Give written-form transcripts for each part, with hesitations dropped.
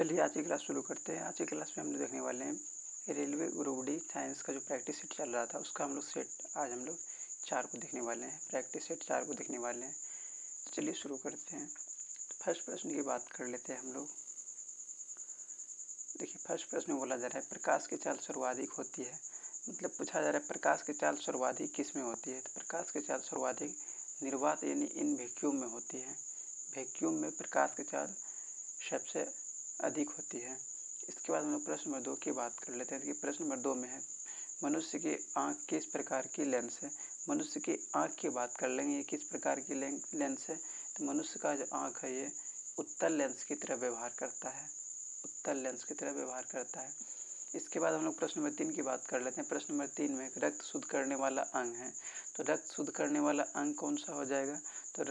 चलिए आज की क्लास शुरू करते हैं। आज की क्लास में हम लोग देखने वाले हैं रेलवे ग्रुप डी साइंस का जो प्रैक्टिस सेट चल रहा था उसका हम लोग सेट आज हम लोग 4 को देखने वाले हैं। प्रैक्टिस सेट 4 को देखने वाले हैं। तो चलिए शुरू करते हैं। फर्स्ट प्रश्न की बात कर लेते हैं हम लोग। देखिए फर्स्ट प्रश्न में बोला जा रहा है प्रकाश की चाल सर्वाधिक होती है। मतलब पूछा जा रहा है प्रकाश की चाल सर्वाधिक किस में होती है। तो प्रकाश की चाल सर्वाधिक निर्वात यानी इन वैक्यूम में होती है। वैक्यूम में प्रकाश की चाल सबसे अधिक होती है। इसके बाद हम लोग प्रश्न नंबर 2 की बात कर लेते हैं कि प्रश्न नंबर 2 में है मनुष्य की आँख किस प्रकार की लेंस है। मनुष्य की आँख की बात कर लेंगे, ये किस प्रकार की लेंस है। तो मनुष्य का जो आँख है ये उत्तल लेंस की तरह व्यवहार करता है, उत्तल लेंस की तरह व्यवहार करता है। इसके बाद हम लोग प्रश्न नंबर 3 की बात कर लेते हैं। प्रश्न नंबर 3 में रक्त शुद्ध करने वाला अंग है। तो रक्त शुद्ध करने वाला अंग कौन सा हो जाएगा। तो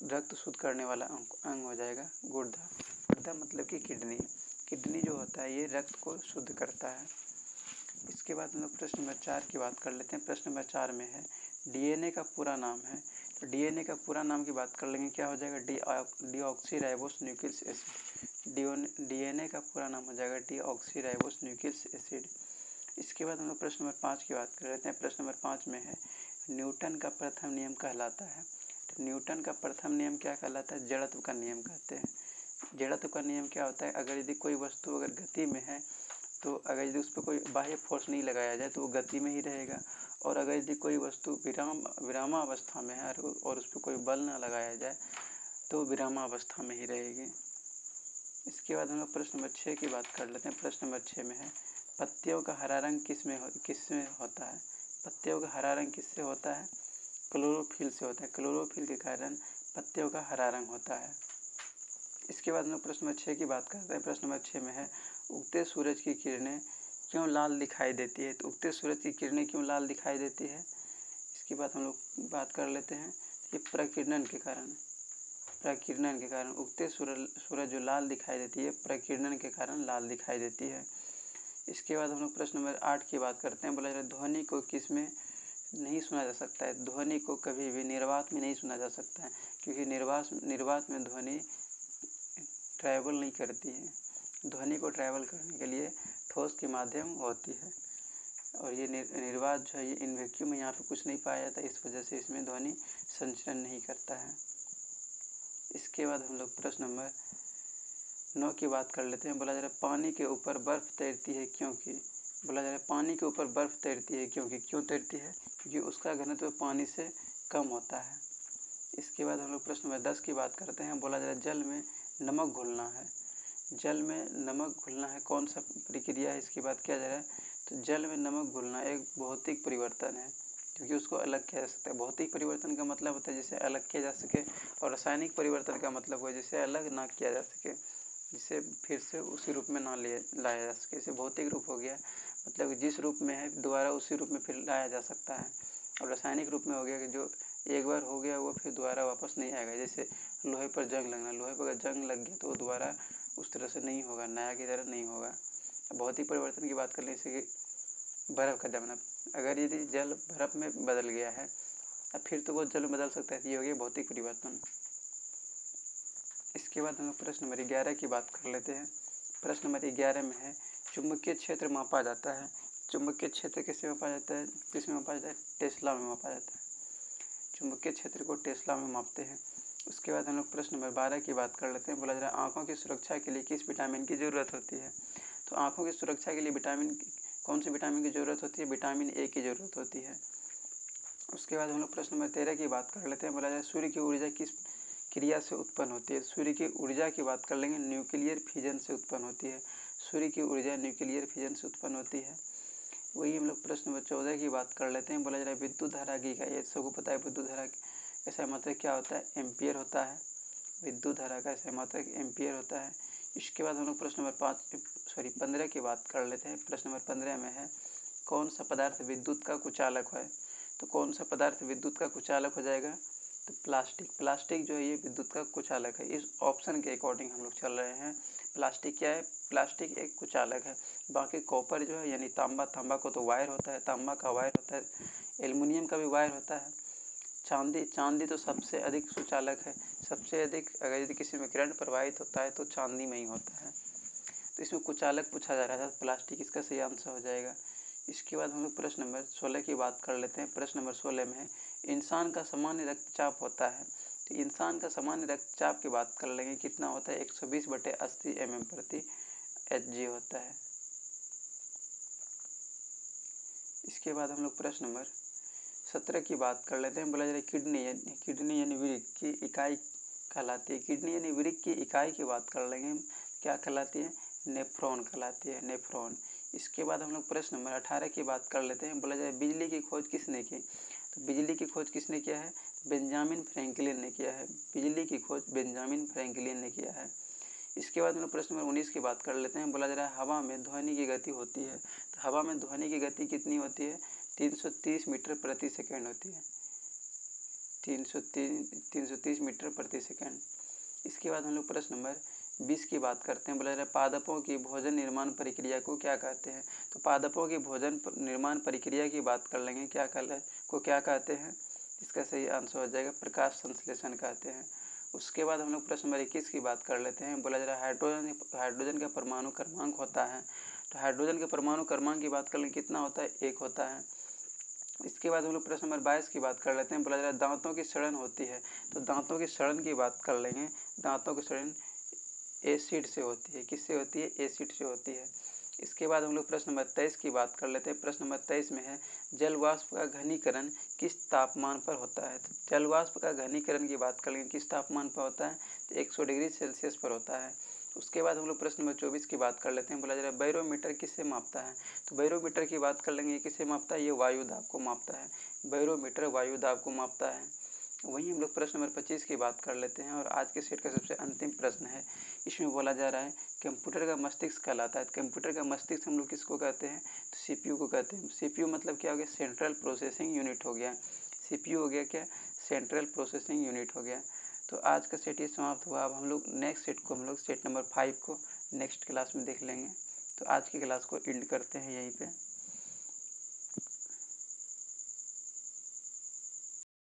रक्त शुद्ध करने वाला अंग हो जाएगा गुर्दा। गुर्दा मतलब कि किडनी। किडनी जो होता है ये रक्त को शुद्ध करता है। इसके बाद हम लोग प्रश्न नंबर 4 की बात कर लेते हैं। प्रश्न नंबर 4 में है डीएनए का पूरा नाम है। तो डीएनए का पूरा नाम की बात कर लेंगे, क्या हो जाएगा डीऑक्सी राइबोस एसिड। डीएनए का पूरा नाम हो जाएगा डीऑक्सी राइबोस एसिड। इसके बाद हम लोग प्रश्न नंबर 5 की बात कर लेते हैं। प्रश्न नंबर 5 में है न्यूटन का प्रथम नियम कहलाता है। तो न्यूटन का प्रथम नियम क्या कहलाता है, जड़त्व का नियम कहते हैं। जड़त्व का नियम क्या होता है, अगर यदि कोई वस्तु अगर गति में है तो अगर यदि उस पर कोई बाह्य फोर्स नहीं लगाया जाए तो वो गति में ही रहेगा, और अगर यदि कोई वस्तु विरामावस्था में है और उस पर कोई बल ना लगाया जाए तो विरामावस्था में ही रहेगी। इसके बाद हम लोग प्रश्न नंबर 6 की बात कर लेते हैं। प्रश्न नंबर 6 में है पत्तियों का हरा रंग किस में होता है। पत्तियों का हरा रंग किससे होता है, क्लोरोफिल से होता है। क्लोरोफिल के कारण पत्तियों का हरा रंग होता है। इसके बाद हम लोग प्रश्न नंबर 6 की बात करते हैं। प्रश्न नंबर 6 में है उगते सूरज की किरणें क्यों लाल दिखाई देती है। तो उगते सूरज की किरणें क्यों लाल दिखाई देती है, इसकी बात हम लोग बात कर लेते हैं। ये प्रकीर्णन के कारण, प्रकीर्णन के कारण उगते सूरज जो लाल दिखाई देती है प्रकीर्णन के कारण लाल दिखाई देती है। इसके बाद हम लोग प्रश्न नंबर 8 की बात करते हैं। बोला जा रहा है ध्वनि को किस में नहीं सुना जा सकता है। ध्वनि को कभी भी निर्वात में नहीं सुना जा सकता है, क्योंकि निर्वात में ध्वनि ट्रैवल नहीं करती है। ध्वनि को ट्रैवल करने के लिए ठोस के माध्यम होती है, और ये निर्वात जो है ये इन वैक्यूम में यहाँ पे कुछ नहीं पाया जाता, इस वजह से इसमें ध्वनि संचरण नहीं करता है। इसके बाद हम लोग प्रश्न नंबर 9 की बात कर लेते हैं। बोला जा रहा है पानी के ऊपर बर्फ़ तैरती है क्योंकि। बोला जा रहा है पानी के ऊपर बर्फ़ तैरती है क्योंकि, क्यों तैरती है, क्योंकि उसका घनत्व पानी से कम होता है। इसके बाद हम लोग प्रश्न नंबर 10 की बात करते हैं। बोला जा रहा है जल में नमक घुलना है। जल में नमक घुलना है, कौन सा प्रक्रिया है, इसकी बात किया जा रहा है। तो जल में नमक घुलना एक भौतिक परिवर्तन है, क्योंकि उसको अलग किया जा सकता है। भौतिक परिवर्तन का मतलब होता है जिसे अलग किया जा सके, और रासायनिक परिवर्तन का मतलब है जिसे अलग ना किया जा सके, जिसे फिर से उसी रूप में ना लाया जा सके। इसे भौतिक रूप हो गया, मतलब जिस रूप में है दोबारा उसी रूप में फिर लाया जा सकता है। और रासायनिक रूप में हो गया कि जो एक बार हो गया वो फिर दोबारा वापस नहीं आएगा। जैसे लोहे पर जंग लगना, लोहे पर अगर जंग लग गया तो वो दोबारा उस तरह से नहीं होगा, नया की तरह नहीं होगा। भौतिक परिवर्तन की बात कर लें, जैसे कि बर्फ़ का जमना, अगर यदि जल बर्फ़ में बदल गया है अब फिर तो वो जल में बदल सकता है, ये हो गया भौतिक परिवर्तन। इसके बाद हम लोग प्रश्न नंबर 11 की बात कर लेते हैं। प्रश्न नंबर 11 में है चुंबकीय क्षेत्र मापा जाता है। चुंबकीय क्षेत्र कैसे मापा जाता है, किस में मापा जाता है, टेस्ला में मापा जाता है। चुंबकीय क्षेत्र को टेस्ला में मापते हैं। उसके बाद हम लोग प्रश्न नंबर 12 की बात कर लेते हैं। बोला जा रहा है आँखों की सुरक्षा के लिए किस विटामिन की ज़रूरत होती है। तो आँखों की सुरक्षा के लिए कौन सी विटामिन की ज़रूरत होती है, विटामिन ए की ज़रूरत होती है। उसके बाद हम लोग प्रश्न नंबर 13 की बात कर लेते हैं। बोला जाए सूर्य की ऊर्जा किस क्रिया से उत्पन्न होती है। सूर्य की ऊर्जा की बात कर लेंगे, न्यूक्लियर फिजन से उत्पन्न होती है। सूर्य की ऊर्जा न्यूक्लियर फिजन से उत्पन्न होती है। वही हम लोग प्रश्न नंबर 14 की बात कर लेते हैं। बोला जा रहा है विद्युत धारा की इकाई, सबको पता है विद्युत धारा ऐसा मात्रक क्या होता है, एम्पियर होता है। विद्युत धारा का ऐसा मात्रक एम्पियर होता है। इसके बाद हम लोग प्रश्न नंबर 15 की बात कर लेते हैं। प्रश्न नंबर 15 में है कौन सा पदार्थ विद्युत का कुचालक है। तो कौन सा पदार्थ विद्युत का कुचालक हो जाएगा, तो प्लास्टिक। प्लास्टिक जो है ये विद्युत का कुचालक है। इस ऑप्शन के अकॉर्डिंग हम लोग चल रहे हैं। प्लास्टिक क्या है, प्लास्टिक एक कुचालक है। बाकी कॉपर जो है यानी तांबा को तो वायर होता है, तांबा का वायर होता है, एल्युमिनियम का भी वायर होता है। चांदी तो सबसे अधिक सुचालक है। सबसे अधिक अगर यदि किसी में करंट प्रवाहित होता है तो चांदी में ही होता है। तो इसमें कुचालक पूछा जा रहा था, प्लास्टिक इसका सही आंसर हो जाएगा। इसके बाद हम लोग प्रश्न नंबर 16 की बात कर लेते हैं। प्रश्न नंबर 16 में है इंसान का सामान्य रक्तचाप होता है। तो इंसान का सामान्य रक्तचाप की बात कर लेंगे, कितना होता है 120/80 mm प्रति Hg होता है। इसके बाद हम लोग प्रश्न नंबर 17 की बात कर लेते हैं। बोला जा रहा है किडनी यानी वृक्क की इकाई कहलाती है। किडनी यानी वृक्क की इकाई की बात कर लेंगे, क्या कहलाती है? नेफ्रॉन कहलाती है, नेफ्रॉन। इसके बाद हम लोग प्रश्न नंबर 18 की बात कर लेते हैं। बोला जाए बिजली की खोज किसने की? तो बिजली की खोज किसने किया है? बेंजामिन फ्रैंकलिन ने किया है। बिजली की खोज बेंजामिन फ्रैंकलिन ने किया है। इसके बाद हम लोग प्रश्न नंबर 19 की बात कर लेते हैं। बोला जा रहा है हवा में ध्वनि की गति होती है। तो हवा में ध्वनि की गति कितनी होती है? 330 मीटर प्रति सेकेंड होती है। 330 मीटर प्रति सेकेंड। इसके बाद हम लोग प्रश्न नंबर 20 की बात करते हैं। बोला जा रहा है पादपों की भोजन निर्माण प्रक्रिया को क्या कहते हैं? तो पादपों की भोजन निर्माण प्रक्रिया की बात कर लेंगे, क्या कहते हैं? इसका सही आंसर हो जाएगा प्रकाश संश्लेषण कहते हैं। उसके बाद हम लोग प्रश्न नंबर 21 की बात कर लेते हैं। बोला जा रहा है हाइड्रोजन का परमाणु क्रमांक होता है। तो हाइड्रोजन के परमाणु क्रमांक की बात कर लेंगे, कितना होता है? 1 होता है। इसके बाद हम लोग प्रश्न नंबर 22 की बात कर लेते हैं। बोला जा रहा है दांतों की सड़न होती है। तो दांतों की सड़न की बात कर लेंगे। दांतों की सड़न एसिड से होती है। किससे होती है? एसिड से होती है। इसके बाद हम लोग प्रश्न नंबर 23 की बात कर लेते हैं। प्रश्न नंबर 23 में है जल वाष्प का घनीकरण किस तापमान पर होता है? तो जल वाष्प का घनीकरण की बात कर लेंगे, किस तापमान पर होता है? तो 100 डिग्री सेल्सियस पर होता है। उसके बाद हम लोग प्रश्न नंबर 24 की बात कर लेते हैं। बोला जा रहा है बैरोमीटर किससे मापता है? तो बैरोमीटर की बात कर लेंगे, किससे मापता है? ये वायु दाब को मापता है। बैरोमीटर वायु दाब को मापता है। वहीं हम लोग प्रश्न नंबर 25 की बात कर लेते हैं और आज के सेट का सबसे अंतिम प्रश्न है। इसमें बोला जा रहा है कंप्यूटर का मस्तिष्क कहलाता है। कंप्यूटर का मस्तिष्क हम लोग किसको कहते हैं? तो सीपीयू को कहते हैं। सीपीयू मतलब क्या हो गया? सेंट्रल प्रोसेसिंग यूनिट हो गया। सीपीयू हो गया क्या? सेंट्रल प्रोसेसिंग यूनिट हो गया। तो आज का सेट ये समाप्त हुआ। अब हम लोग नेक्स्ट सेट को, हम लोग सेट नंबर 5 को नेक्स्ट क्लास में देख लेंगे। तो आज की क्लास को एंड करते हैं यहीं पे।